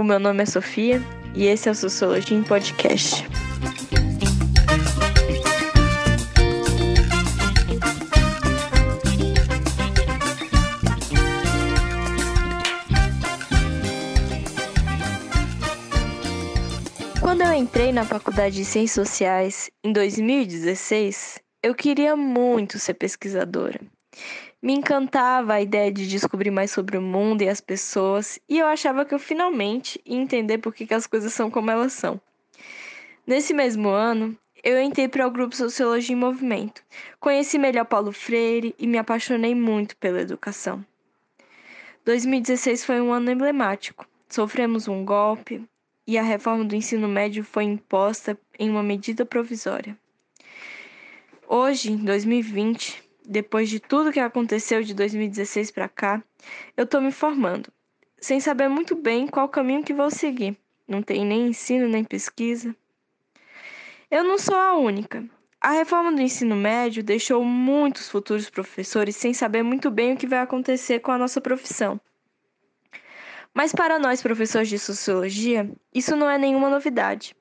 meu nome é Sofia e esse é o Sociologia em Podcast. Quando eu entrei na Faculdade de Ciências Sociais em 2016, eu queria muito ser pesquisadora. Me encantava a ideia de descobrir mais sobre o mundo e as pessoas, e eu achava que eu finalmente ia entender por que as coisas são como elas são. Nesse mesmo ano, eu entrei para o grupo Sociologia em Movimento. Conheci melhor Paulo Freire e me apaixonei muito pela educação. 2016 foi um ano emblemático. Sofremos um golpe e a reforma do ensino médio foi imposta em uma medida provisória. Hoje, em 2020, depois de tudo que aconteceu de 2016 para cá, eu estou me formando, sem saber muito bem qual caminho que vou seguir. Não tem nem ensino, nem pesquisa. Eu não sou a única. A reforma do ensino médio deixou muitos futuros professores sem saber muito bem o que vai acontecer com a nossa profissão. Mas para nós, professores de Sociologia, isso não é nenhuma novidade.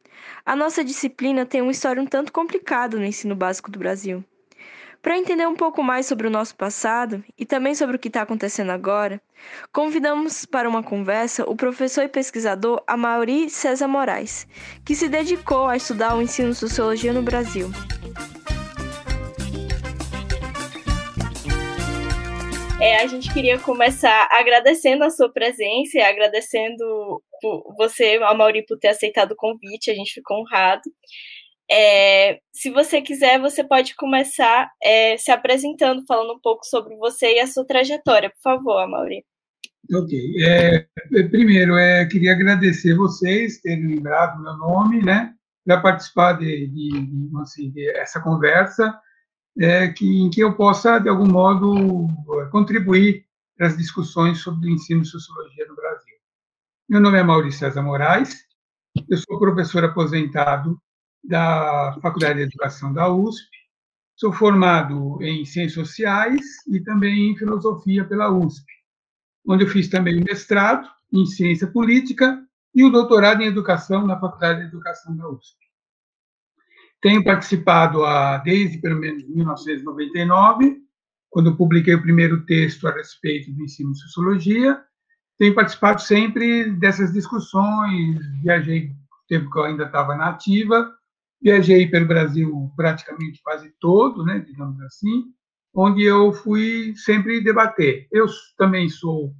A nossa disciplina tem uma história um tanto complicada no ensino básico do Brasil. Para entender um pouco mais sobre o nosso passado e também sobre o que está acontecendo agora, convidamos para uma conversa o professor e pesquisador Amaury César Moraes, que se dedicou a estudar o ensino de Sociologia no Brasil. A gente queria começar agradecendo a sua presença, agradecendo você, Amaury, por ter aceitado o convite, a gente ficou honrado. Se você quiser, você pode começar se apresentando, falando um pouco sobre você e a sua trajetória, por favor, Amaury. Ok. Primeiro, queria agradecer vocês terem lembrado meu nome, né, para participar de essa conversa, em que eu possa, de algum modo, contribuir para as discussões sobre o ensino de Sociologia no Brasil. Meu nome é Amaury César Moraes, eu sou professor aposentado da Faculdade de Educação da USP, sou formado em Ciências Sociais e também em Filosofia pela USP, onde eu fiz também o mestrado em Ciência Política e o doutorado em Educação na Faculdade de Educação da USP. Tenho participado desde, pelo menos, 1999, quando publiquei o primeiro texto a respeito do ensino de Sociologia. Tenho participado sempre dessas discussões, viajei, no tempo que eu ainda estava na ativa, viajei pelo Brasil praticamente quase todo, né, digamos assim, onde eu fui sempre debater. Eu também sou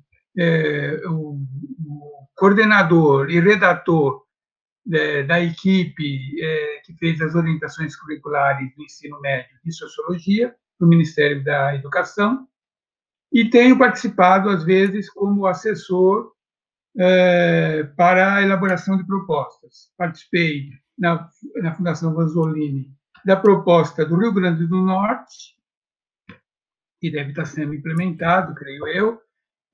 o coordenador e redator da equipe que fez as orientações curriculares do ensino médio de Sociologia, do Ministério da Educação, e tenho participado, às vezes, como assessor para a elaboração de propostas. Participei na Fundação Vanzolini da proposta do Rio Grande do Norte, que deve estar sendo implementado, creio eu,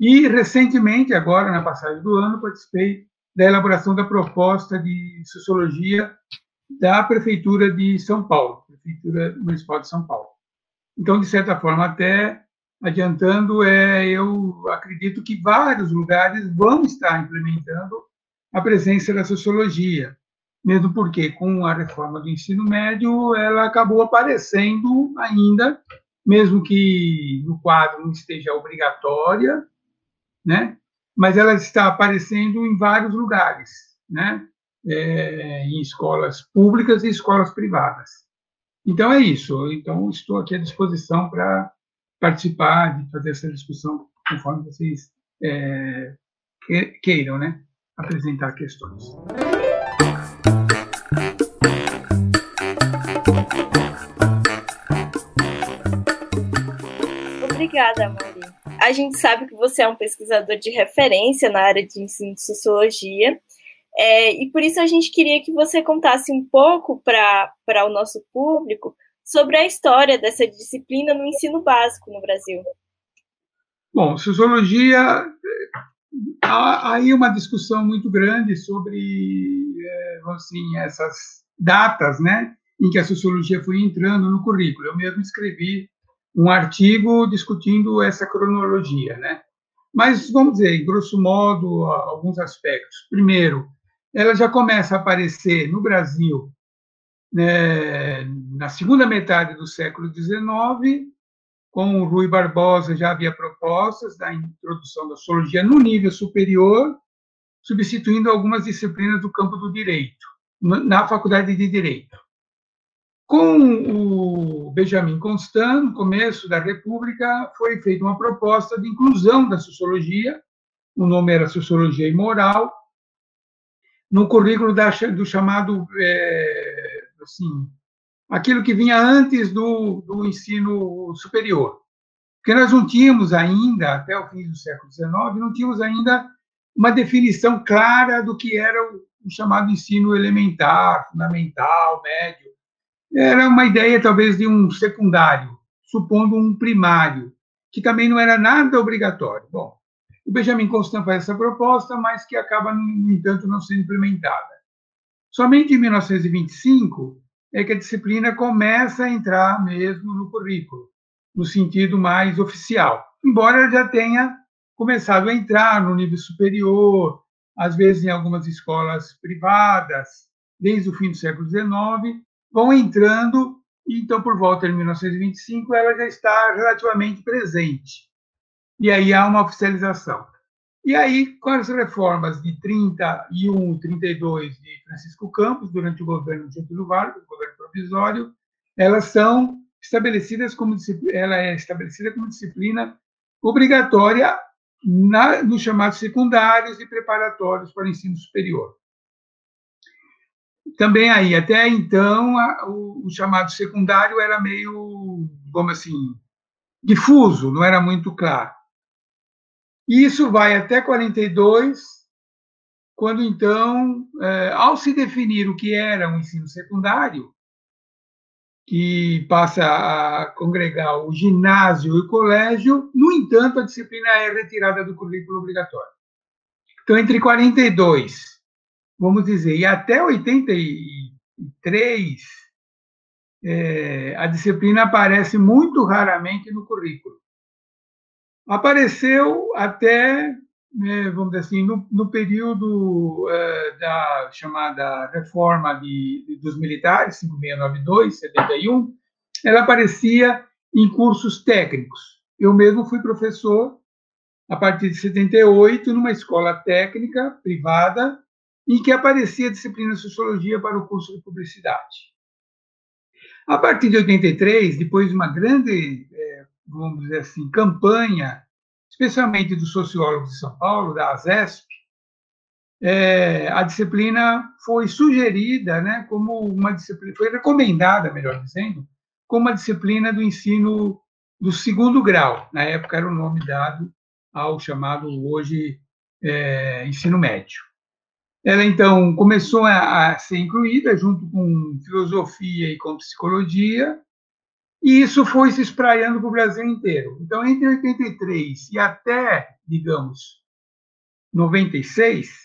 e, recentemente, agora, na passagem do ano, participei da elaboração da proposta de Sociologia da Prefeitura de São Paulo, Prefeitura Municipal de São Paulo. Então, de certa forma, até adiantando, eu acredito que vários lugares vão estar implementando a presença da Sociologia, mesmo porque, com a reforma do ensino médio, ela acabou aparecendo ainda, mesmo que no quadro não esteja obrigatória, né? Mas ela está aparecendo em vários lugares, né? Em escolas públicas e escolas privadas. Então, é isso. Então, estou aqui à disposição para participar, de fazer essa discussão conforme vocês queiram, né? Apresentar questões. Obrigada, Amaury. A gente sabe que você é um pesquisador de referência na área de ensino de Sociologia, e por isso a gente queria que você contasse um pouco para o nosso público sobre a história dessa disciplina no ensino básico no Brasil. Bom, Sociologia, há aí uma discussão muito grande sobre, assim, essas datas, né, em que a Sociologia foi entrando no currículo. Eu mesmo escrevi um artigo discutindo essa cronologia, né? Mas, vamos dizer, em grosso modo, alguns aspectos. Primeiro, ela já começa a aparecer no Brasil, né, na segunda metade do século XIX, com o Rui Barbosa já havia propostas da introdução da sociologia no nível superior, substituindo algumas disciplinas do campo do direito, na Faculdade de Direito. Com o Benjamin Constant, no começo da República, foi feita uma proposta de inclusão da sociologia, o nome era Sociologia e Moral, no currículo do chamado, assim, aquilo que vinha antes do ensino superior. Porque nós não tínhamos ainda, até o fim do século XIX, não tínhamos ainda uma definição clara do que era o chamado ensino elementar, fundamental, médio. Era uma ideia, talvez, de um secundário, supondo um primário, que também não era nada obrigatório. Bom, o Benjamin Constant faz essa proposta, mas que acaba, no entanto, não sendo implementada. Somente em 1925 é que a disciplina começa a entrar mesmo no currículo, no sentido mais oficial, embora ela já tenha começado a entrar no nível superior, às vezes em algumas escolas privadas, desde o fim do século XIX, vão entrando, e então, por volta de 1925, ela já está relativamente presente. E aí há uma oficialização. E aí, com as reformas de 31 e 32 de Francisco Campos, durante o governo de Getúlio Vargas, o governo provisório, elas são estabelecidas como ela é estabelecida como disciplina obrigatória nos chamados secundários e preparatórios para o ensino superior. Também aí, até então, o chamado secundário era meio, vamos assim, difuso, não era muito claro. E isso vai até 42, quando, então, ao se definir o que era um ensino secundário, que passa a congregar o ginásio e o colégio, no entanto, a disciplina é retirada do currículo obrigatório. Então, entre 42, vamos dizer, e até 83, a disciplina aparece muito raramente no currículo. Apareceu até, vamos dizer assim, no período da chamada reforma dos militares, 5692, 71, ela aparecia em cursos técnicos. Eu mesmo fui professor, a partir de 78, numa escola técnica privada, em que aparecia a disciplina de Sociologia para o curso de Publicidade. A partir de 83, depois de uma grande, vamos dizer assim, campanha, especialmente dos sociólogos de São Paulo, da ASESP, a disciplina foi sugerida, né, como uma disciplina, foi recomendada, melhor dizendo, como uma disciplina do ensino do segundo grau. Na época era o nome dado ao chamado hoje ensino médio. Ela, então, começou a ser incluída junto com filosofia e com psicologia, e isso foi se espraiando para o Brasil inteiro. Então, entre 83 e até, digamos, 96,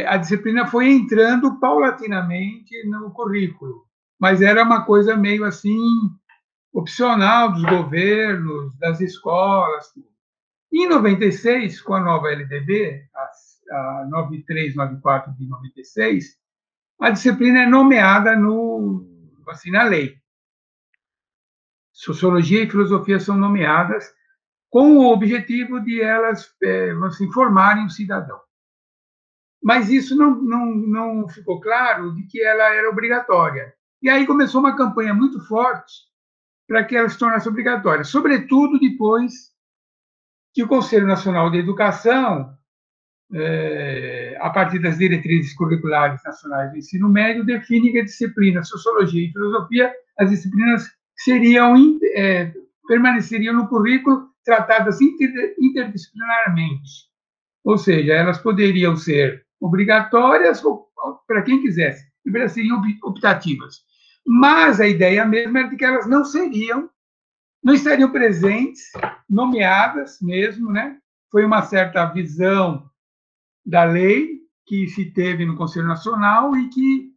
a disciplina foi entrando paulatinamente no currículo, mas era uma coisa meio assim opcional dos governos, das escolas. Em 96, com a nova LDB, a 9394 de 96, a disciplina é nomeada assim, na lei. Sociologia e filosofia são nomeadas com o objetivo de elas assim, formarem o cidadão. Mas isso não ficou claro de que ela era obrigatória. E aí começou uma campanha muito forte para que ela se tornasse obrigatória, sobretudo depois que o Conselho Nacional de Educação, a partir das diretrizes curriculares nacionais do ensino médio, define que a disciplina Sociologia e Filosofia, as disciplinas permaneceriam no currículo tratadas interdisciplinarmente. Ou seja, elas poderiam ser obrigatórias para quem quisesse, elas seriam optativas. Mas a ideia mesmo era de que elas não estariam presentes, nomeadas mesmo, né? Foi uma certa visão da lei que se teve no Conselho Nacional e que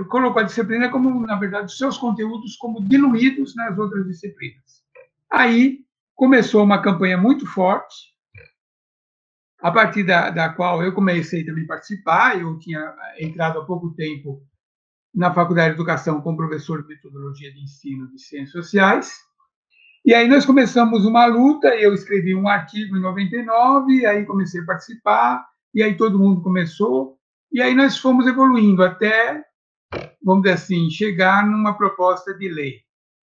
colocou a disciplina como, na verdade, os seus conteúdos como diluídos nas outras disciplinas. Aí começou uma campanha muito forte a partir da qual eu comecei também a participar. Eu tinha entrado há pouco tempo na Faculdade de Educação como professor de Metodologia de Ensino de Ciências Sociais. E aí nós começamos uma luta, eu escrevi um artigo em 99, aí comecei a participar, e aí todo mundo começou, e aí nós fomos evoluindo até, vamos dizer assim, chegar numa proposta de lei.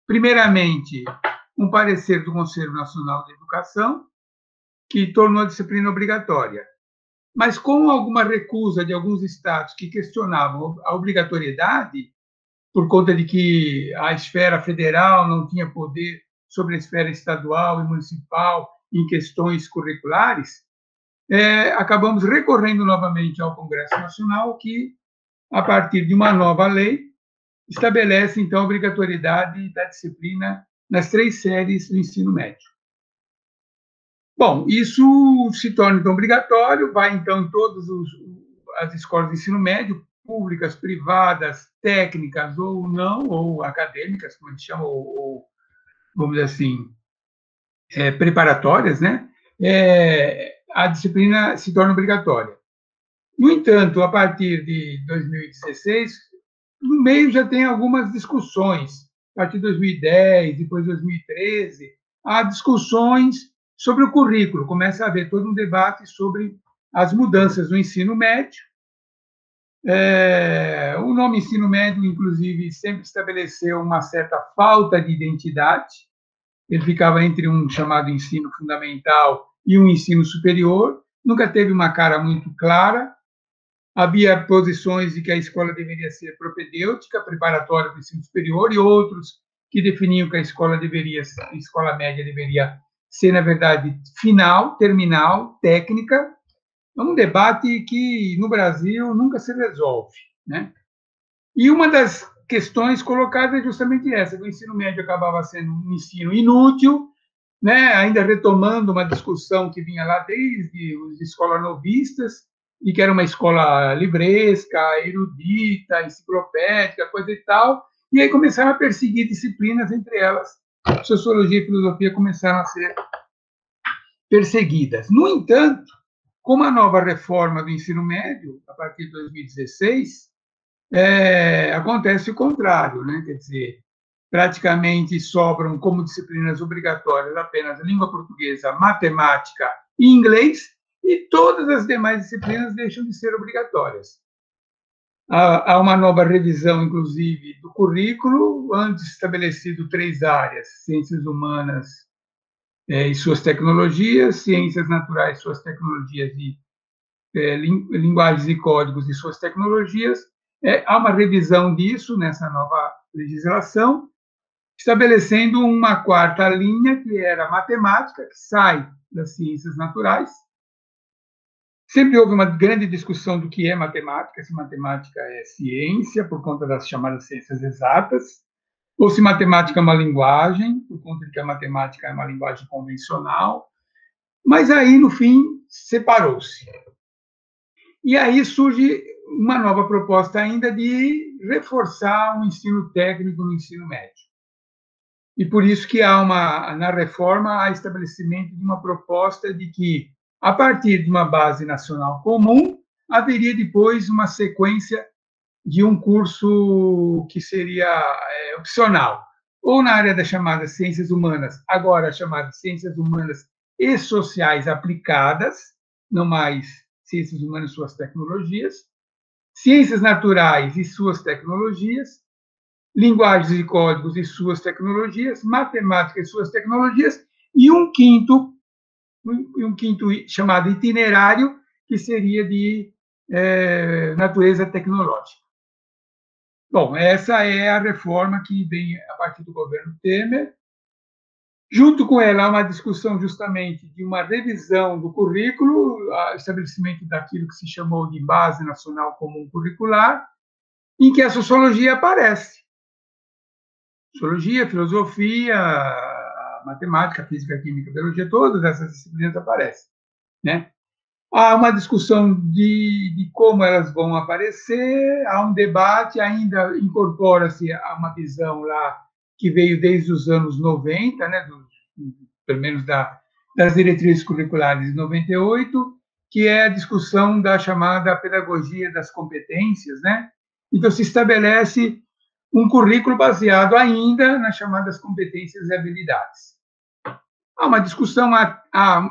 Primeiramente, um parecer do Conselho Nacional de Educação, que tornou a disciplina obrigatória. Mas com alguma recusa de alguns estados que questionavam a obrigatoriedade, por conta de que a esfera federal não tinha poder sobre a esfera estadual e municipal em questões curriculares, acabamos recorrendo novamente ao Congresso Nacional, que, a partir de uma nova lei, estabelece, então, a obrigatoriedade da disciplina nas 3 séries do ensino médio. Bom, isso se torna, então, obrigatório, vai, então, em todas as escolas de ensino médio, públicas, privadas, técnicas ou não, ou acadêmicas, como a gente chama, ou vamos dizer assim, preparatórias, né? A disciplina se torna obrigatória. No entanto, a partir de 2016, no meio já tem algumas discussões. A partir de 2010, depois de 2013, há discussões sobre o currículo. Começa a haver todo um debate sobre as mudanças no ensino médio. O nome ensino médio, inclusive, sempre estabeleceu uma certa falta de identidade. Ele ficava entre um chamado ensino fundamental e um ensino superior. Nunca teve uma cara muito clara. Havia posições de que a escola deveria ser propedêutica, preparatória para o ensino superior, e outros que definiam que a escola média deveria ser, na verdade, final, terminal, técnica. É um debate que, no Brasil, nunca se resolve, né? E uma das questões colocadas é justamente essa, que o ensino médio acabava sendo um ensino inútil, né? Ainda retomando uma discussão que vinha lá desde as escolas novistas, e que era uma escola livresca, erudita, enciclopédica, coisa e tal, e aí começaram a perseguir disciplinas, entre elas, sociologia e filosofia começaram a ser perseguidas. No entanto, com a nova reforma do ensino médio, a partir de 2016, acontece o contrário, né? Quer dizer, praticamente sobram como disciplinas obrigatórias apenas a língua portuguesa, matemática e inglês, e todas as demais disciplinas deixam de ser obrigatórias. Há uma nova revisão, inclusive, do currículo, antes estabelecido 3 áreas: ciências humanas e suas tecnologias, ciências naturais, suas tecnologias e linguagens e códigos e suas tecnologias. Há uma revisão disso nessa nova legislação, estabelecendo uma 4ª linha, que era a matemática, que sai das ciências naturais. Sempre houve uma grande discussão do que é matemática, se matemática é ciência, por conta das chamadas ciências exatas, ou se matemática é uma linguagem, por conta de que a matemática é uma linguagem convencional. Mas aí, no fim, separou-se. E aí surge uma nova proposta ainda de reforçar o ensino técnico no ensino médio. E por isso que na reforma, há estabelecimento de uma proposta de que, a partir de uma base nacional comum, haveria depois uma sequência de um curso que seria opcional, ou na área das chamadas ciências humanas, agora chamadas ciências humanas e sociais aplicadas, não mais ciências humanas e suas tecnologias, ciências naturais e suas tecnologias, linguagens e códigos e suas tecnologias, matemática e suas tecnologias, e um quinto chamado itinerário, que seria de natureza tecnológica. Bom, essa é a reforma que vem a partir do governo Temer. Junto com ela, há uma discussão justamente de uma revisão do currículo, estabelecimento daquilo que se chamou de Base Nacional Comum Curricular, em que a sociologia aparece. Sociologia, filosofia, matemática, física, química, biologia, todas essas disciplinas aparecem, né? Há uma discussão de como elas vão aparecer, há um debate, ainda incorpora-se a uma visão lá que veio desde os anos 90, né, pelo menos das diretrizes curriculares de 98, que é a discussão da chamada pedagogia das competências, né? Então, se estabelece um currículo baseado ainda nas chamadas competências e habilidades. Há uma discussão, há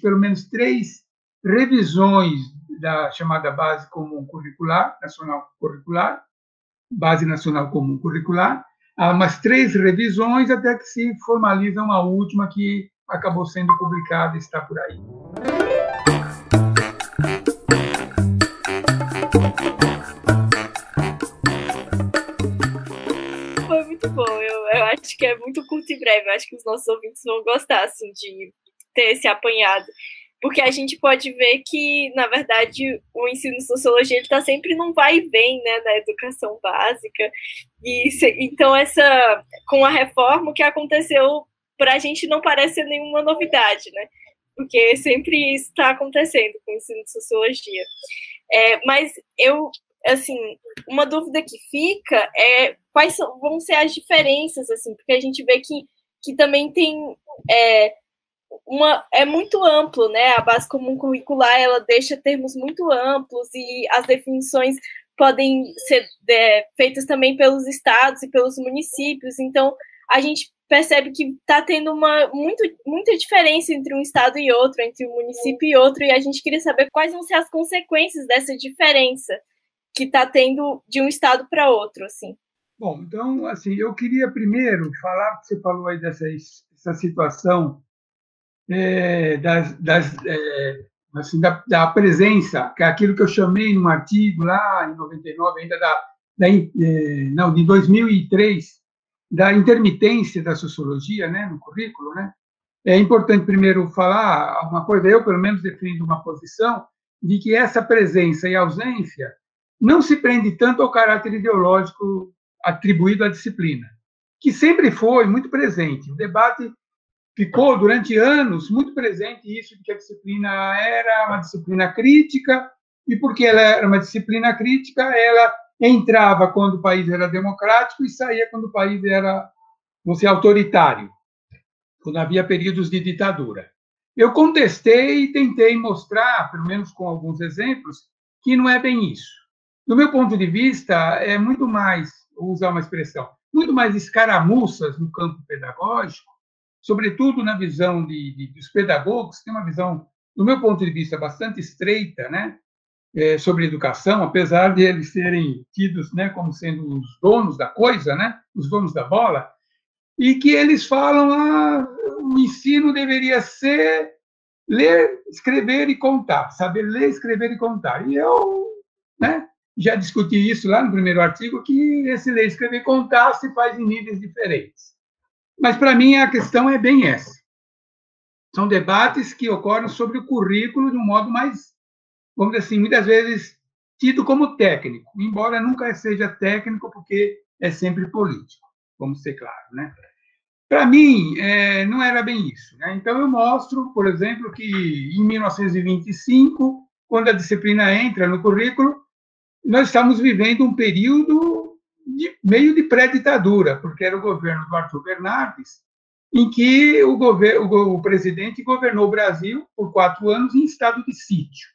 pelo menos três revisões da chamada Base Comum Curricular, Nacional Curricular, Base Nacional Comum Curricular. Há umas 3 revisões até que se formaliza uma última que acabou sendo publicada e está por aí. Foi muito bom, eu acho que é muito curto e breve, eu acho que os nossos ouvintes vão gostar assim, de ter esse apanhado. Porque a gente pode ver que, na verdade, o ensino de sociologia está sempre num vai e vem, né, na educação básica. Então, com a reforma, o que aconteceu, para a gente não parece ser nenhuma novidade, né? Porque sempre isso está acontecendo com o ensino de sociologia. Mas uma dúvida que fica é quais vão ser as diferenças, assim, porque a gente vê que também tem... é muito amplo, né? A base comum curricular, ela deixa termos muito amplos e as definições podem ser feitas também pelos estados e pelos municípios. Então, a gente percebe que está tendo muita diferença entre um estado e outro, entre um município e outro, e a gente queria saber quais vão ser as consequências dessa diferença que está tendo de um estado para outro, assim. Bom, então, assim, eu queria primeiro falar, você falou aí dessa situação da presença, que é aquilo que eu chamei num artigo lá em 99, ainda de 2003, da intermitência da sociologia, né, no currículo, né? É importante primeiro falar alguma coisa, eu pelo menos defendo uma posição de que essa presença e ausência não se prende tanto ao caráter ideológico atribuído à disciplina, que sempre foi muito presente. O debate ficou, durante anos, muito presente isso de que a disciplina era uma disciplina crítica, e porque ela era uma disciplina crítica, ela entrava quando o país era democrático e saía quando o país era, autoritário, quando havia períodos de ditadura. Eu contestei e tentei mostrar, pelo menos com alguns exemplos, que não é bem isso. Do meu ponto de vista, é muito mais, vou usar uma expressão, muito mais escaramuças no campo pedagógico, sobretudo na visão dos pedagogos, que tem uma visão, do meu ponto de vista, bastante estreita, né, sobre educação, apesar de eles serem tidos, né, como sendo os donos da coisa, né, os donos da bola, e que eles falam o ensino deveria ser ler, escrever e contar, saber ler, escrever e contar. E eu, né, já discuti isso lá no primeiro artigo, que esse ler, escrever e contar se faz em níveis diferentes. Mas, para mim, a questão é bem essa. São debates que ocorrem sobre o currículo de um modo mais, vamos dizer assim, muitas vezes tido como técnico, embora nunca seja técnico, porque é sempre político, vamos ser claros, né? Para mim, não era bem isso, né? Então, eu mostro, por exemplo, que em 1925, quando a disciplina entra no currículo, nós estamos vivendo um período meio de pré-ditadura, porque era o governo do Arthur Bernardes, em que o presidente governou o Brasil por 4 anos em estado de sítio,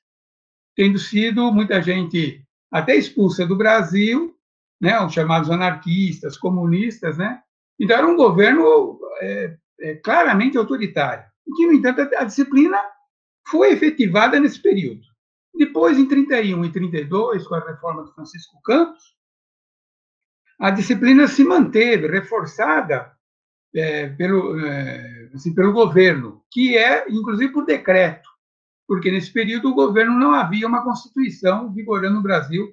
tendo sido muita gente até expulsa do Brasil, né, os chamados anarquistas, comunistas, né? Então, era um governo claramente autoritário, e que, no entanto, a disciplina foi efetivada nesse período. Depois, em 31 e 32, com a reforma do Francisco Campos, a disciplina se manteve, reforçada pelo governo, que inclusive, por decreto, porque nesse período o governo não havia uma Constituição vigorando no Brasil.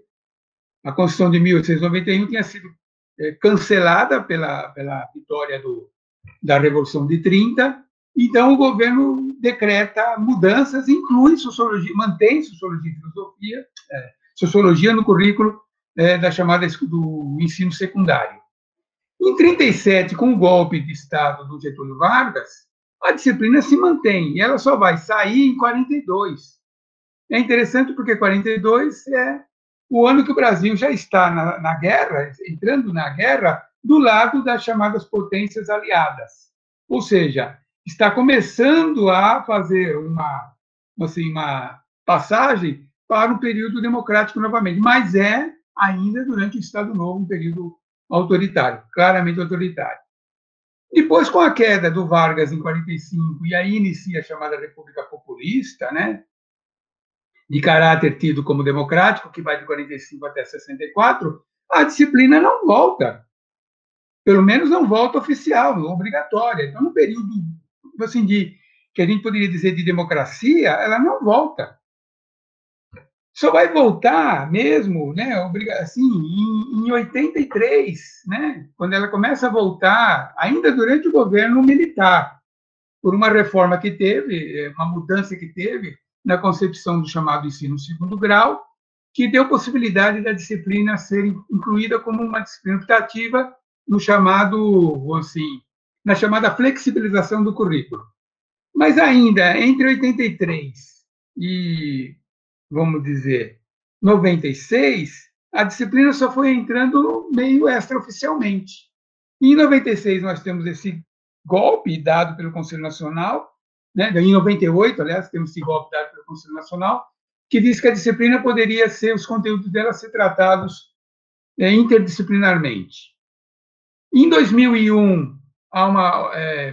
A Constituição de 1891 tinha sido cancelada pela vitória da Revolução de 30, então o governo decreta mudanças, inclui sociologia, mantém sociologia e filosofia, sociologia no currículo da chamada do ensino secundário. Em 37, com o golpe de Estado do Getúlio Vargas, a disciplina se mantém, e ela só vai sair em 42. É interessante porque 42 é o ano que o Brasil já está na guerra, entrando na guerra, do lado das chamadas potências aliadas. Ou seja, está começando a fazer uma passagem para um período democrático novamente, mas é ainda durante o Estado Novo um período autoritário, claramente autoritário. Depois, com a queda do Vargas em 45, e aí inicia a chamada República Populista, né, de caráter tido como democrático, que vai de 45 até 64, a disciplina não volta. Pelo menos não volta oficial, não obrigatória. Então, no período assim, que a gente poderia dizer de democracia, ela não volta. Só vai voltar mesmo, né, assim, em 83, né, quando ela começa a voltar, ainda durante o governo militar, por uma reforma que teve, uma mudança que teve na concepção do chamado ensino segundo grau, que deu possibilidade da disciplina ser incluída como uma disciplina optativa no chamado, assim, na chamada flexibilização do currículo. Mas ainda entre 83 e, vamos dizer, 96, a disciplina só foi entrando meio extraoficialmente. E em 96 nós temos esse golpe dado pelo Conselho Nacional, né? Em 98, aliás, temos esse golpe dado pelo Conselho Nacional, que diz que a disciplina poderia ser, os conteúdos dela ser tratados interdisciplinarmente. Em 2001,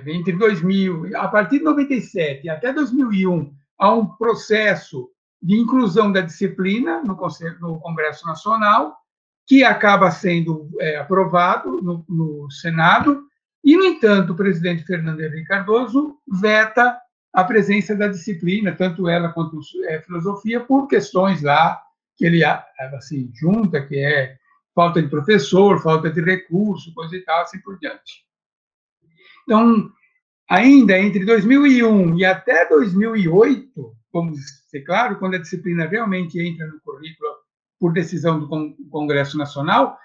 entre 2000, a partir de 97 até 2001, há um processo de inclusão da disciplina no Congresso Nacional, que acaba sendo aprovado no Senado, e, no entanto, o presidente Fernando Henrique Cardoso veta a presença da disciplina, tanto ela quanto filosofia, por questões lá que ele assim, junta, que é falta de professor, falta de recurso, coisa e tal, assim por diante. Então, ainda entre 2001 e até 2008, vamos ser claro, quando a disciplina realmente entra no currículo por decisão do Congresso Nacional,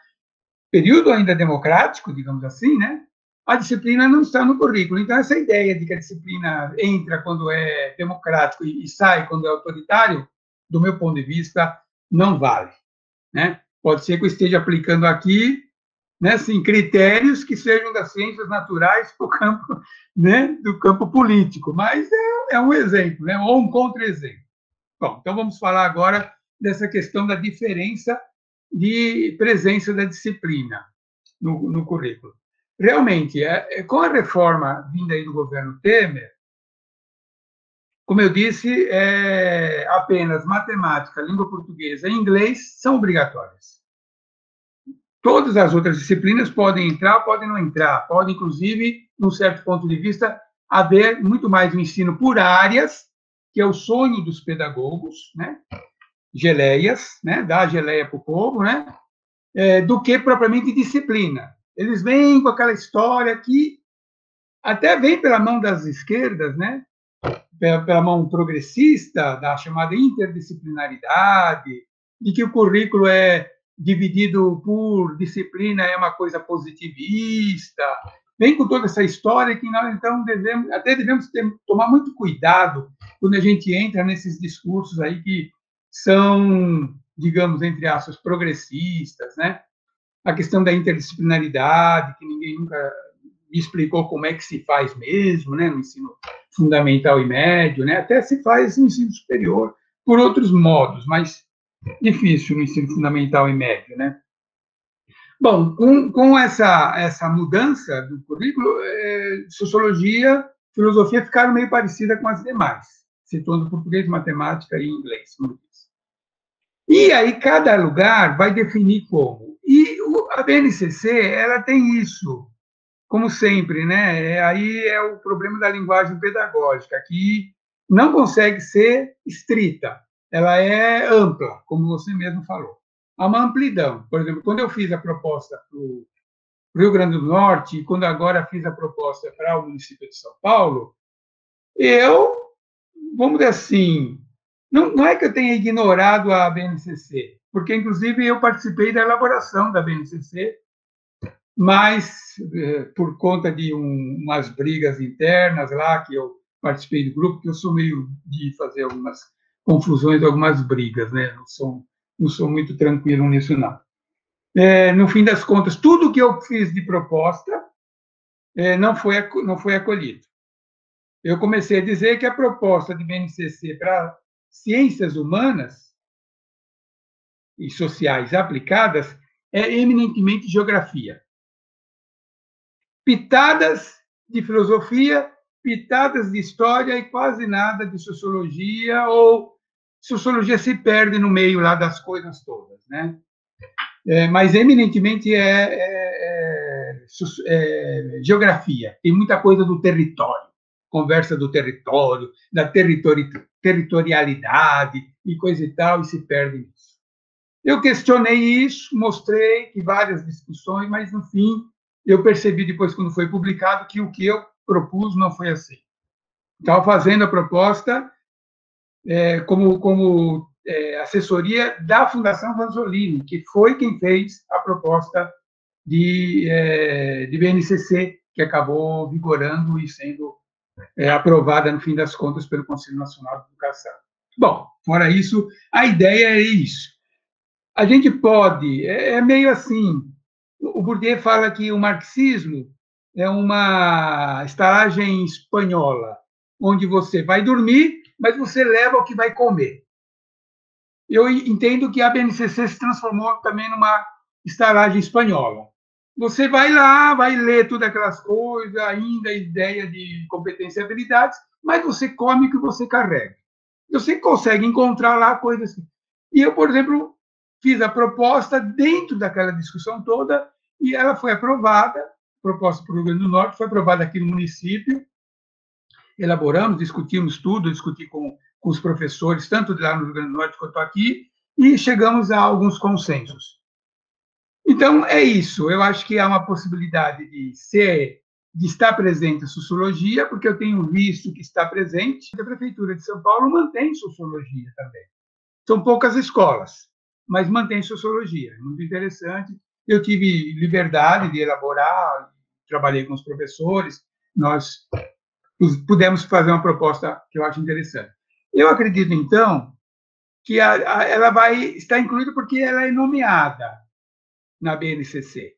período ainda democrático, digamos assim, né? A disciplina não está no currículo. Então, essa ideia de que a disciplina entra quando é democrático e sai quando é autoritário, do meu ponto de vista, não vale, né? Pode ser que eu esteja aplicando aqui, né, assim, critérios que sejam das ciências naturais para o campo, né, do campo político, mas é um exemplo, né, ou um contra-exemplo. Bom, então vamos falar agora dessa questão da diferença de presença da disciplina no currículo. Realmente, com a reforma vinda aí do governo Temer, como eu disse, apenas matemática, língua portuguesa e inglês são obrigatórias. Todas as outras disciplinas podem entrar, podem não entrar, pode, inclusive, num certo ponto de vista, haver muito mais um ensino por áreas, que é o sonho dos pedagogos, né? Geleias, né? Dar geleia para o povo, né? Do que propriamente disciplina. Eles vêm com aquela história que até vem pela mão das esquerdas, né? Pela mão progressista, da chamada interdisciplinaridade, de que o currículo é dividido por disciplina, é uma coisa positivista. Vem com toda essa história que nós, então, devemos tomar muito cuidado quando a gente entra nesses discursos aí que são, digamos, entre aspas, progressistas, né? A questão da interdisciplinaridade, que ninguém nunca me explicou como é que se faz mesmo, né, no ensino fundamental e médio, né, até se faz no ensino superior por outros modos, mas difícil no ensino fundamental e médio, né. Bom, com essa mudança do currículo, sociologia, filosofia ficaram meio parecidas com as demais, situando português, matemática e inglês, como eu disse. E aí cada lugar vai definir como. E a BNCC, ela tem isso, como sempre, né? Aí é o problema da linguagem pedagógica, que não consegue ser estrita, ela é ampla, como você mesmo falou. Há uma amplidão. Por exemplo, quando eu fiz a proposta para o Rio Grande do Norte, e quando agora fiz a proposta para o município de São Paulo, vamos dizer assim, não é que eu tenha ignorado a BNCC, porque, inclusive, eu participei da elaboração da BNCC, mas por conta de umas brigas internas lá, que eu participei do grupo, que eu sou meio de fazer algumas confusões, algumas brigas, né? Não sou muito tranquilo nisso, não. No fim das contas, tudo que eu fiz de proposta não foi acolhido. Eu comecei a dizer que a proposta de BNCC para ciências humanas e sociais aplicadas é eminentemente geografia. Pitadas de filosofia, pitadas de história e quase nada de sociologia, ou sociologia se perde no meio lá das coisas todas, né? Mas eminentemente geografia. Tem muita coisa do território, conversa do território, da territorialidade e coisa e tal, e se perde nisso. Eu questionei isso, mostrei que várias discussões, mas, no fim, eu percebi depois, quando foi publicado, que o que eu propus não foi assim. Estava fazendo a proposta como assessoria da Fundação Vanzolini, que foi quem fez a proposta de BNCC, que acabou vigorando e sendo aprovada, no fim das contas, pelo Conselho Nacional de Educação. Bom, fora isso, a ideia é isso. A gente pode, meio assim, o Bourdieu fala que o marxismo é uma estalagem espanhola, onde você vai dormir, mas você leva o que vai comer. Eu entendo que a BNCC se transformou também numa estalagem espanhola. Você vai lá, vai ler todas aquelas coisas, ainda a ideia de competência e habilidades, mas você come o que você carrega. Você consegue encontrar lá coisas. E eu, por exemplo, fiz a proposta dentro daquela discussão toda e ela foi aprovada, proposta para o Rio Grande do Norte, foi aprovada aqui no município. Elaboramos, discutimos tudo, discuti com os professores, tanto lá no Rio Grande do Norte quanto aqui, e chegamos a alguns consensos. Então, é isso. Eu acho que há uma possibilidade de estar presente a sociologia, porque eu tenho visto que está presente. A Prefeitura de São Paulo mantém sociologia também. São poucas escolas, mas mantém sociologia. É muito interessante. Eu tive liberdade de elaborar, trabalhei com os professores, nós pudemos fazer uma proposta que eu acho interessante. Eu acredito, então, que ela vai estar incluída porque ela é nomeada na BNCC.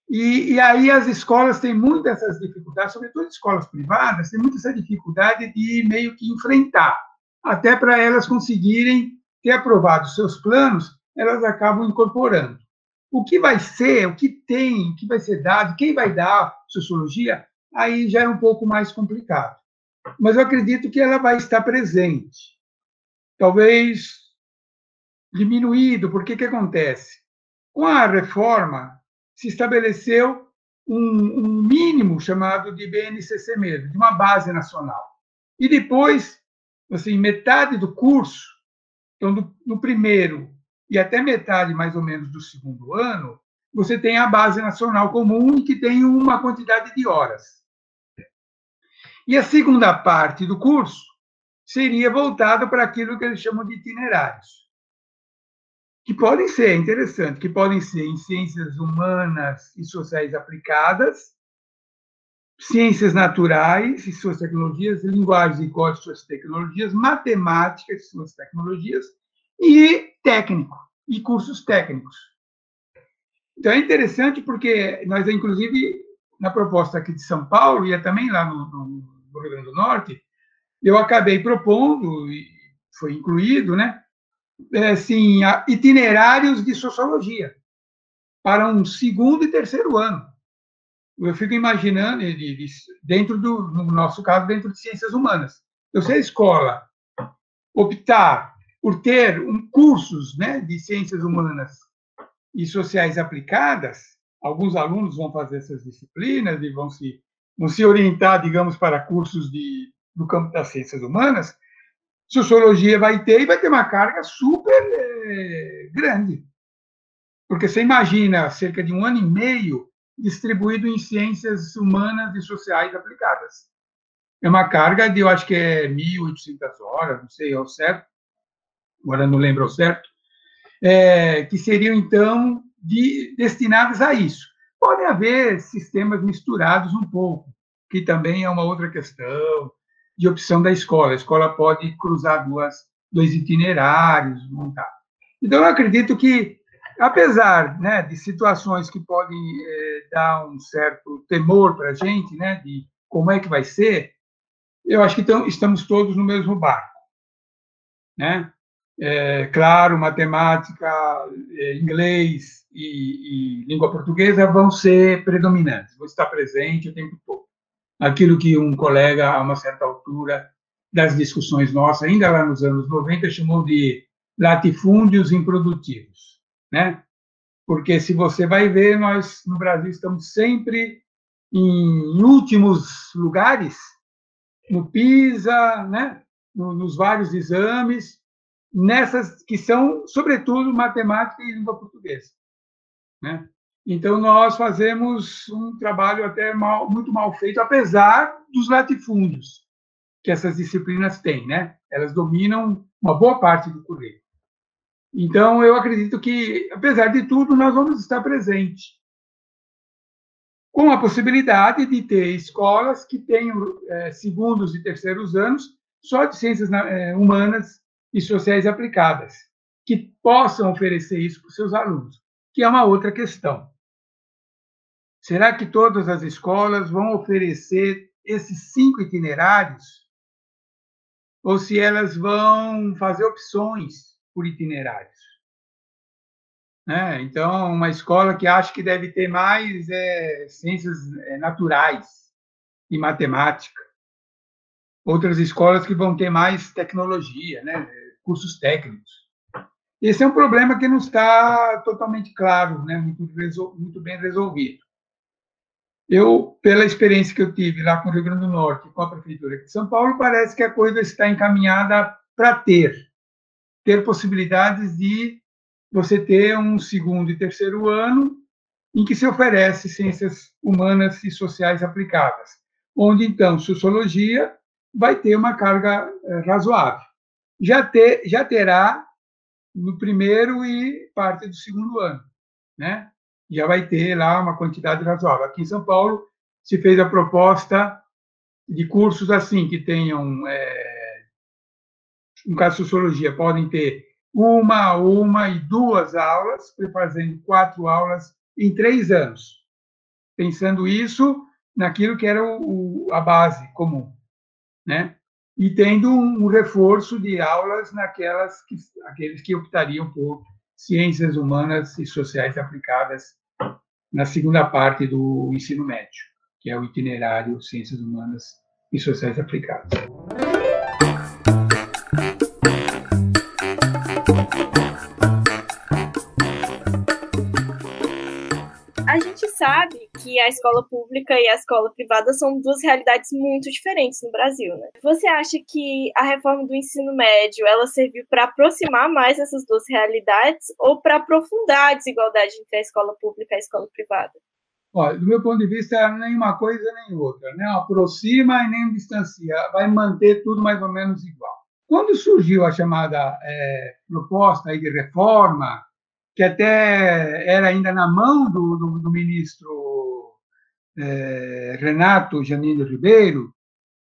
E aí as escolas têm muitas essas dificuldades, sobretudo as escolas privadas, têm muita essa dificuldade de meio que enfrentar. Até para elas conseguirem ter aprovado seus planos, elas acabam incorporando. O que vai ser, o que tem, o que vai ser dado, quem vai dar sociologia, aí já é um pouco mais complicado. Mas eu acredito que ela vai estar presente. Talvez diminuído, porque o que acontece? Com a reforma, se estabeleceu um mínimo chamado de BNCC mesmo, de uma base nacional. E depois, assim, metade do curso, então, no primeiro e até metade, mais ou menos, do segundo ano, você tem a base nacional comum, que tem uma quantidade de horas. E a segunda parte do curso seria voltada para aquilo que eles chamam de itinerários, que podem ser, interessante, que podem ser em ciências humanas e sociais aplicadas, ciências naturais e suas tecnologias, linguagens e códigos e suas tecnologias, matemática e suas tecnologias, e técnico, e cursos técnicos. Então, é interessante porque nós, inclusive, na proposta aqui de São Paulo, e também lá no Rio Grande do Norte, eu acabei propondo, e foi incluído, né, assim, itinerários de sociologia para um segundo e terceiro ano. Eu fico imaginando, dentro no nosso caso, dentro de ciências humanas. Então, se a escola optar por ter cursos, né, de ciências humanas e sociais aplicadas, alguns alunos vão fazer essas disciplinas e vão se orientar, digamos, para cursos do campo das ciências humanas. Sociologia vai ter e vai ter uma carga super grande. Porque você imagina cerca de 1 ano e meio distribuído em ciências humanas e sociais aplicadas. É uma carga de, eu acho que é 1.800 horas, não sei ao certo, agora não lembro ao certo, que seriam, então, destinadas a isso. Podem haver sistemas misturados um pouco, que também é uma outra questão de opção da escola. A escola pode cruzar dois itinerários, montar. Então, eu acredito que, apesar, né, de situações que podem dar um certo temor para a gente, né, de como é que vai ser, eu acho que estamos todos no mesmo barco. né? Claro, matemática, inglês e língua portuguesa vão ser predominantes, vão estar presentes o tempo todo. Aquilo que um colega, a uma certa altura das discussões nossas, ainda lá nos anos 90, chamou de latifúndios improdutivos, né? Porque, se você vai ver, nós, no Brasil, estamos sempre em últimos lugares, no PISA, né? Nos vários exames, nessas que são, sobretudo, matemática e língua portuguesa, né? Então, nós fazemos um trabalho até muito mal feito, apesar dos latifúndios que essas disciplinas têm, né? Elas dominam uma boa parte do currículo. Então, eu acredito que, apesar de tudo, nós vamos estar presentes, com a possibilidade de ter escolas que tenham segundos e terceiros anos só de ciências humanas e sociais aplicadas, que possam oferecer isso para os seus alunos, que é uma outra questão. Será que todas as escolas vão oferecer esses 5 itinerários? Ou se elas vão fazer opções por itinerários? Então, uma escola que acha que deve ter mais ciências naturais e matemática. Outras escolas que vão ter mais tecnologia, né? Cursos técnicos. Esse é um problema que não está totalmente claro, né? Muito bem resolvido. Eu, pela experiência que eu tive lá com o Rio Grande do Norte, com a Prefeitura de São Paulo, parece que a coisa está encaminhada para ter possibilidades de você ter um segundo e terceiro ano em que se oferece ciências humanas e sociais aplicadas, onde, então, sociologia vai ter uma carga razoável. Já terá no primeiro e parte do segundo ano, né? Já vai ter lá uma quantidade razoável. Aqui em São Paulo se fez a proposta de cursos assim, que tenham, no caso de sociologia, podem ter uma e 2 aulas, fazendo 4 aulas em 3 anos, pensando isso naquilo que era a base comum, né? E tendo um reforço de aulas aqueles que optariam por ciências humanas e sociais aplicadas na segunda parte do ensino médio, que é o itinerário Ciências Humanas e Sociais Aplicadas. A gente sabe que a escola pública e a escola privada são 2 realidades muito diferentes no Brasil, né? Você acha que a reforma do ensino médio ela serviu para aproximar mais essas 2 realidades ou para aprofundar a desigualdade entre a escola pública e a escola privada? Olha, do meu ponto de vista, nem uma coisa nem outra, né? Aproxima e nem distancia, vai manter tudo mais ou menos igual. Quando surgiu a chamada proposta aí de reforma, que até era ainda na mão do ministro Renato Janino Ribeiro,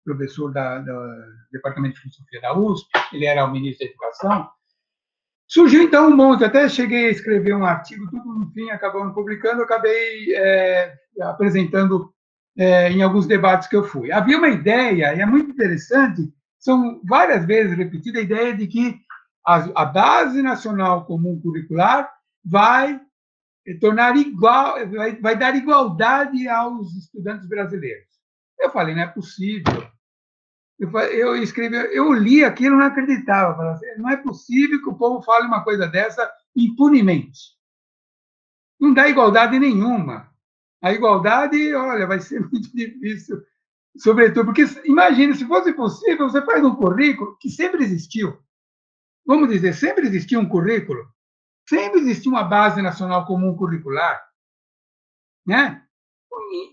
professor do Departamento de Filosofia da USP, ele era o ministro da Educação, surgiu, então, um monte. Até cheguei a escrever um artigo, tudo, no fim, acabamos publicando, acabei apresentando em alguns debates que eu fui. Havia uma ideia, e é muito interessante, são várias vezes repetida a ideia de que a Base Nacional Comum Curricular vai tornar igual, vai dar igualdade aos estudantes brasileiros. Eu falei, não é possível. Eu escrevi, eu li aquilo e não acreditava. Falei assim, não é possível que o povo fale uma coisa dessa impunemente. Não dá igualdade nenhuma. A igualdade, olha, vai ser muito difícil, sobretudo, porque imagine, se fosse possível, você faz um currículo que sempre existiu. Vamos dizer, sempre existiu um currículo, sempre existiu uma base nacional comum curricular, né?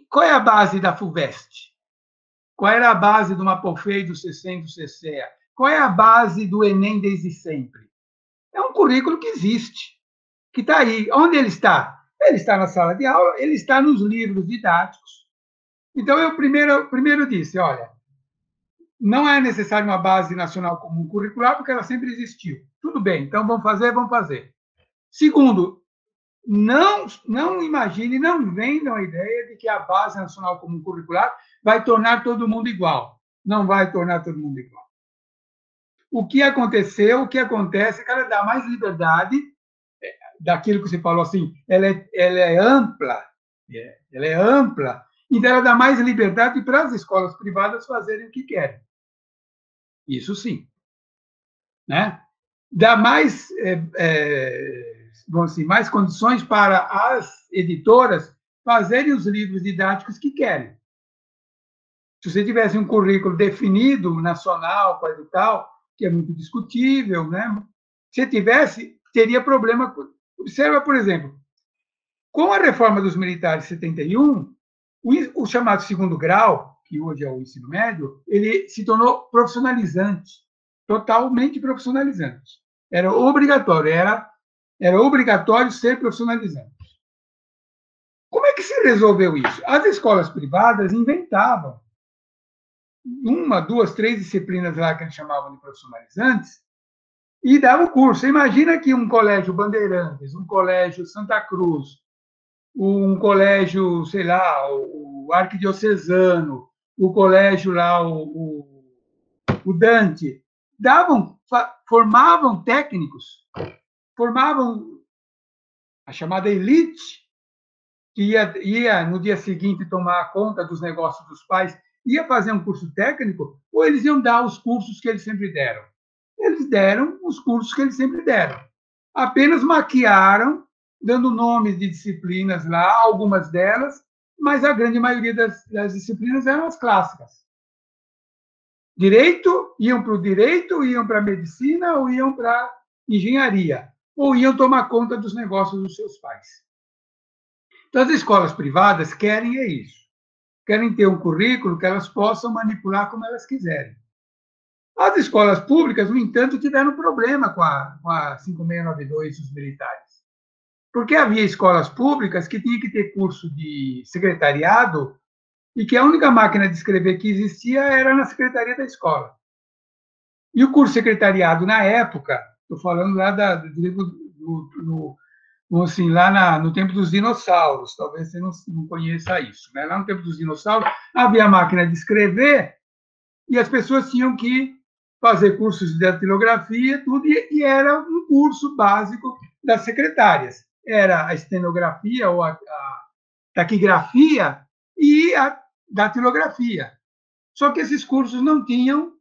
Qual é a base da FUVEST? Qual era a base do Mapofei, do CECEM, do CCEA? Qual é a base do Enem desde sempre? É um currículo que existe, que está aí. Onde ele está? Ele está na sala de aula, ele está nos livros didáticos. Então, eu primeiro disse, olha, não é necessário uma base nacional comum curricular, porque ela sempre existiu. Tudo bem, então vamos fazer. Segundo, não imagine, não vendam a ideia de que a Base Nacional Comum Curricular vai tornar todo mundo igual. Não vai tornar todo mundo igual. o que aconteceu, o que acontece, que ela dá mais liberdade daquilo que você falou assim, ela é ampla, ela é ampla, então ela dá mais liberdade para as escolas privadas fazerem o que querem. Isso sim. Né? Dá mais, vamos dizer, mais condições para as editoras fazerem os livros didáticos que querem. Se você tivesse um currículo definido, nacional, coisa e tal, que é muito discutível, né? Se tivesse, teria problema. Observa, por exemplo, com a reforma dos militares de 71, o chamado segundo grau, que hoje é o ensino médio, ele se tornou profissionalizante, totalmente profissionalizante. Era obrigatório, era obrigatório ser profissionalizante. Como é que se resolveu isso? As escolas privadas inventavam uma, duas, três disciplinas lá que eles chamavam de profissionalizantes e davam curso. Você imagina que um colégio Bandeirantes, um colégio Santa Cruz, um colégio, sei lá, o Arquidiocesano, o colégio lá, o Dante, formavam técnicos, formavam a chamada elite, que ia no dia seguinte tomar conta dos negócios dos pais, ia fazer um curso técnico, ou eles iam dar os cursos que eles sempre deram? Eles deram os cursos que eles sempre deram. Apenas maquiaram, dando nomes de disciplinas lá, algumas delas, mas a grande maioria das disciplinas eram as clássicas. Direito, iam para o direito, iam para a medicina, ou iam para a engenharia, ou iam tomar conta dos negócios dos seus pais. Então, as escolas privadas querem isso. Querem ter um currículo que elas possam manipular como elas quiserem. As escolas públicas, no entanto, tiveram problema com a 5692 dos militares. Porque havia escolas públicas que tinham que ter curso de secretariado e que a única máquina de escrever que existia era na secretaria da escola. E o curso de secretariado, na época, estou falando lá assim, lá no tempo dos dinossauros, talvez você não conheça isso. Né? Lá no tempo dos dinossauros, havia a máquina de escrever e as pessoas tinham que fazer cursos de datilografia, tudo, e era um curso básico das secretárias. Era a estenografia ou a taquigrafia e a datilografia. Só que esses cursos não tinham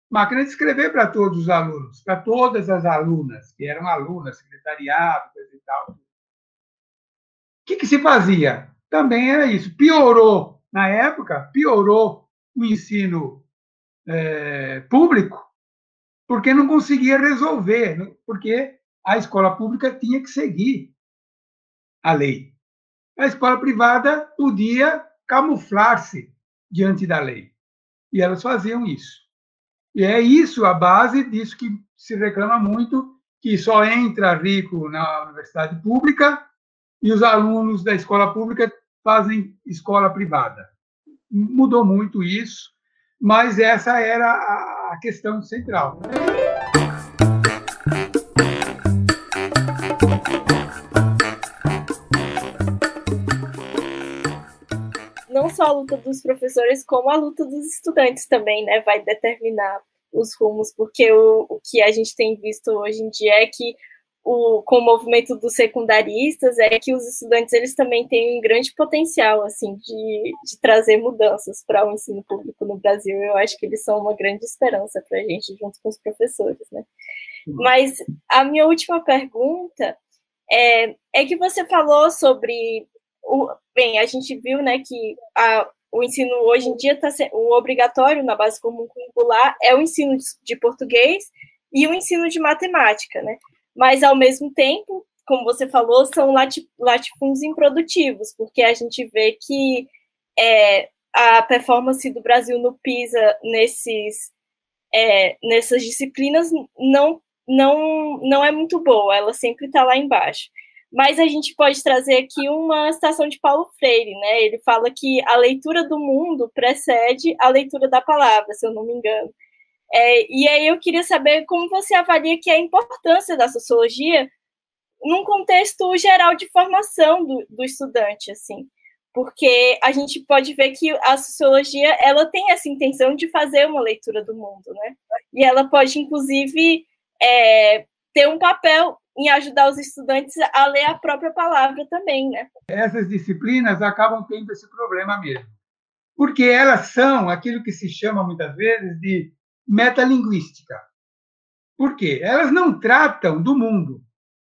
máquina de escrever para todos os alunos, para todas as alunas, que eram alunas, secretariado, coisa e tal. O que se fazia? Também era isso. Piorou, na época, piorou o ensino público, porque não conseguia resolver, porque a escola pública tinha que seguir a lei. A escola privada podia camuflar-se diante da lei. E elas faziam isso. E é isso a base disso que se reclama muito, que só entra rico na universidade pública e os alunos da escola pública fazem escola privada. Mudou muito isso, mas essa era a questão central. Não só a luta dos professores, como a luta dos estudantes também, né, vai determinar os rumos, porque o que a gente tem visto hoje em dia é que com o movimento dos secundaristas é que os estudantes eles também têm um grande potencial assim de trazer mudanças para o ensino público no Brasil. Eu acho que eles são uma grande esperança para a gente junto com os professores, né? Mas a minha última pergunta é que você falou sobre bem, a gente viu, né, que o ensino hoje em dia está o obrigatório na base comum curricular é o ensino de português e o ensino de matemática, né? Mas, ao mesmo tempo, como você falou, são latifúndios improdutivos, porque a gente vê que a performance do Brasil no PISA nessas disciplinas não é muito boa, ela sempre está lá embaixo. Mas a gente pode trazer aqui uma citação de Paulo Freire, né? Ele fala que a leitura do mundo precede a leitura da palavra, se eu não me engano. E aí eu queria saber como você avalia que é a importância da sociologia num contexto geral de formação do estudante, assim. Porque a gente pode ver que a sociologia ela tem essa intenção de fazer uma leitura do mundo, né? E ela pode, inclusive, ter um papel em ajudar os estudantes a ler a própria palavra também, né? Essas disciplinas acabam tendo esse problema mesmo, porque elas são aquilo que se chama, muitas vezes, de metalinguística. Por quê? Elas não tratam do mundo,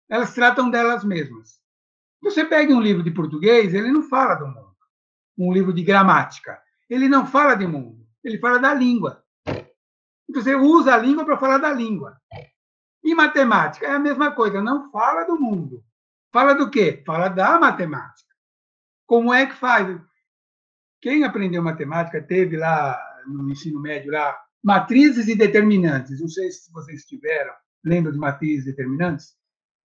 elas tratam delas mesmas. Você pega um livro de português, ele não fala do mundo. Um livro de gramática, ele não fala de mundo, ele fala da língua. Então, você usa a língua para falar da língua. E matemática é a mesma coisa, não fala do mundo. Fala do quê? Fala da matemática. Como é que faz? Quem aprendeu matemática teve lá no ensino médio lá matrizes e determinantes. Não sei se vocês tiveram, lembram de matrizes e determinantes?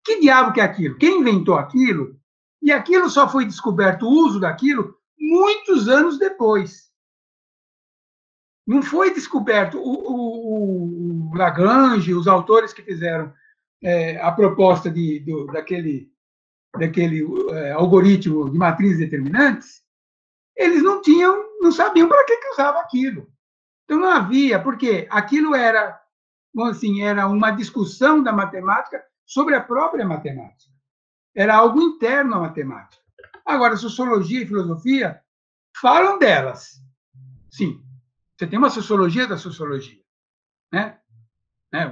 Que diabo que é aquilo? Quem inventou aquilo? E aquilo só foi descoberto, o uso daquilo, muitos anos depois. Não foi descoberto o Lagrange, os autores que fizeram a proposta daquele algoritmo de matrizes determinantes, eles não sabiam para que usava aquilo. Então não havia, porque aquilo era, assim, era uma discussão da matemática sobre a própria matemática. Era algo interno à matemática. Agora, sociologia e filosofia falam delas. Sim, você tem uma sociologia da sociologia, né?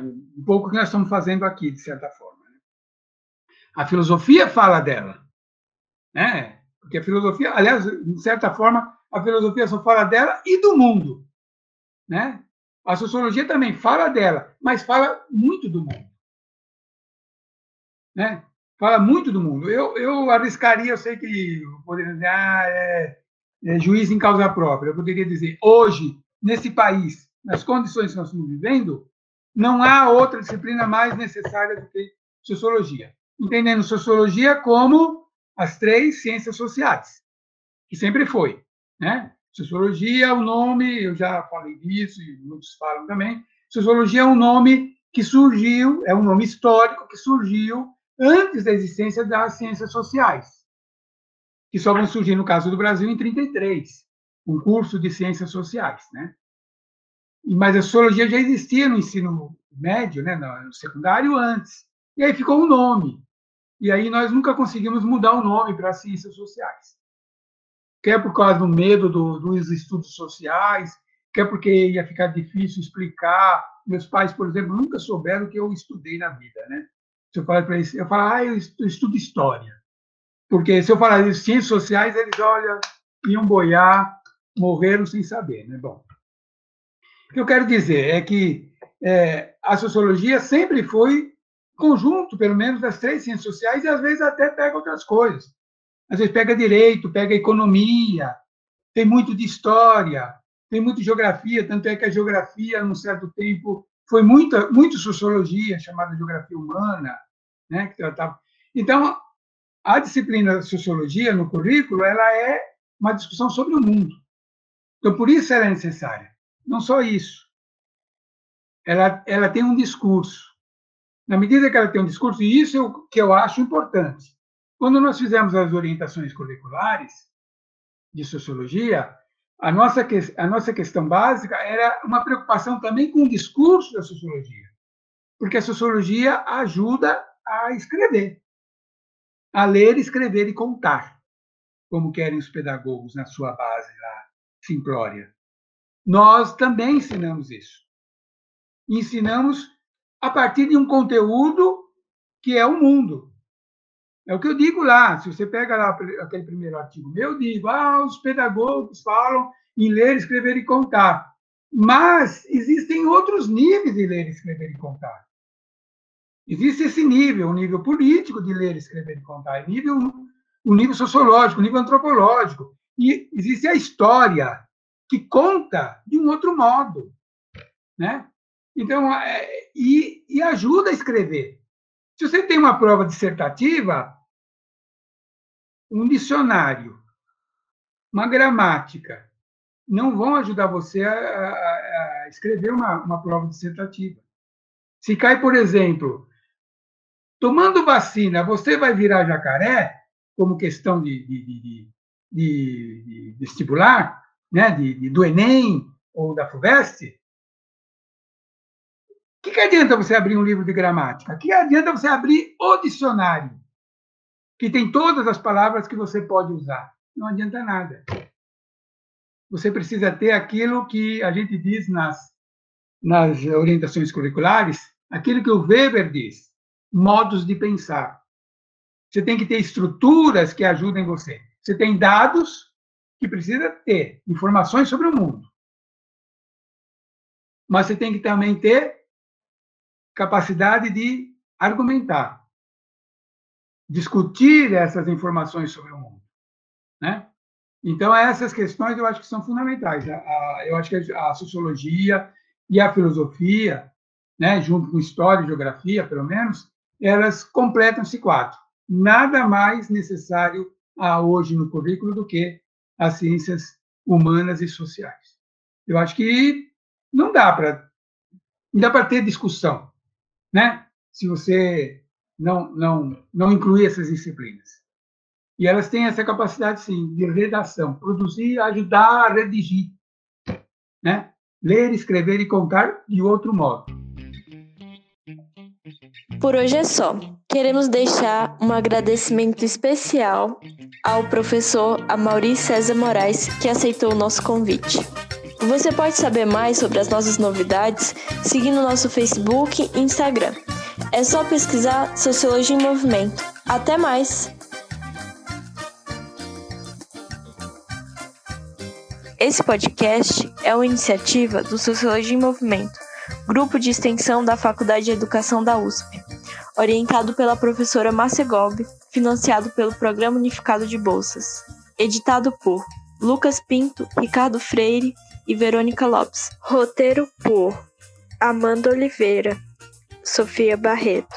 Um pouco que nós estamos fazendo aqui, de certa forma. A filosofia fala dela, né? Porque a filosofia, aliás, de certa forma, a filosofia só fala dela e do mundo, né? A sociologia também fala dela, mas fala muito do mundo, né? Fala muito do mundo. Eu arriscaria, eu sei que eu poderia dizer, é juiz em causa própria. Eu poderia dizer, hoje, nesse país, nas condições que nós estamos vivendo, não há outra disciplina mais necessária do que sociologia. Entendendo sociologia como as 3 ciências sociais, que sempre foi, né? Sociologia, o nome, eu já falei disso, e muitos falam também, sociologia é um nome que surgiu, é um nome histórico que surgiu antes da existência das ciências sociais, que só vão surgir, no caso do Brasil, em 1933, um curso de ciências sociais, né? Mas a sociologia já existia no ensino médio, né, no secundário, antes. E aí ficou o nome. E aí nós nunca conseguimos mudar o nome para as ciências sociais. Quer por causa do medo dos estudos sociais, quer porque ia ficar difícil explicar. Meus pais, por exemplo, nunca souberam o que eu estudei na vida, né? Se eu falar para eles, eu falo, eu estudo história. Porque se eu falar de ciências sociais, eles, olha, iam boiar, morreram sem saber, né? Bom, o que eu quero dizer é que a sociologia sempre foi conjunto, pelo menos, das 3 ciências sociais, e às vezes até pega outras coisas. Às vezes pega direito, pega economia, tem muito de história, tem muito de geografia, tanto é que a geografia, num certo tempo, foi muito sociologia, chamada geografia humana, né, que tratava. Então, a disciplina de sociologia no currículo, ela é uma discussão sobre o mundo. Então, por isso ela é necessária. Não só isso. Ela tem um discurso. Na medida que ela tem um discurso, e isso é o que eu acho importante. Quando nós fizemos as orientações curriculares de sociologia, a nossa questão básica era uma preocupação também com o discurso da sociologia, porque a sociologia ajuda a escrever, a ler, escrever e contar, como querem os pedagogos na sua base lá, simplória. Nós também ensinamos isso. Ensinamos a partir de um conteúdo que é o mundo. É o que eu digo lá. Se você pega lá aquele primeiro artigo meu, eu digo, os pedagogos falam em ler, escrever e contar. Mas existem outros níveis de ler, escrever e contar. Existe esse nível, o nível político de ler, escrever e contar, o nível sociológico, o nível antropológico. E existe a história, que conta de um outro modo, né? Então, e ajuda a escrever. Se você tem uma prova dissertativa, um dicionário, uma gramática, não vão ajudar você a escrever uma prova dissertativa. Se cai, por exemplo, tomando vacina, você vai virar jacaré, como questão de vestibular, né? Do Enem ou da FUVEST, que adianta você abrir um livro de gramática? O que adianta você abrir o dicionário, que tem todas as palavras que você pode usar? Não adianta nada. Você precisa ter aquilo que a gente diz nas orientações curriculares, aquilo que o Weber diz, modos de pensar. Você tem que ter estruturas que ajudem você. Você tem dados que precisa ter, informações sobre o mundo. Mas você tem que também ter capacidade de argumentar, discutir essas informações sobre o mundo, né? Então, essas questões eu acho que são fundamentais. Eu acho que a sociologia e a filosofia, né, junto com história e geografia, pelo menos, elas completam esse quadro. Nada mais necessário hoje no currículo do que as ciências humanas e sociais. Eu acho que não dá para ter discussão, né? Se você não incluir essas disciplinas. E elas têm essa capacidade, sim, de redação, produzir, ajudar a redigir, né? Ler, escrever e contar de outro modo. Por hoje é só. Queremos deixar um agradecimento especial ao professor Amaury César Moraes, que aceitou o nosso convite. Você pode saber mais sobre as nossas novidades seguindo nosso Facebook e Instagram. É só pesquisar Sociologia em Movimento. Até mais! Esse podcast é uma iniciativa do Sociologia em Movimento, grupo de extensão da Faculdade de Educação da USP, orientado pela professora Márcia Golbi, financiado pelo Programa Unificado de Bolsas, editado por Lucas Pinto, Ricardo Freire e Verônica Lopes. Roteiro por Amanda Oliveira, Sofia Barreto.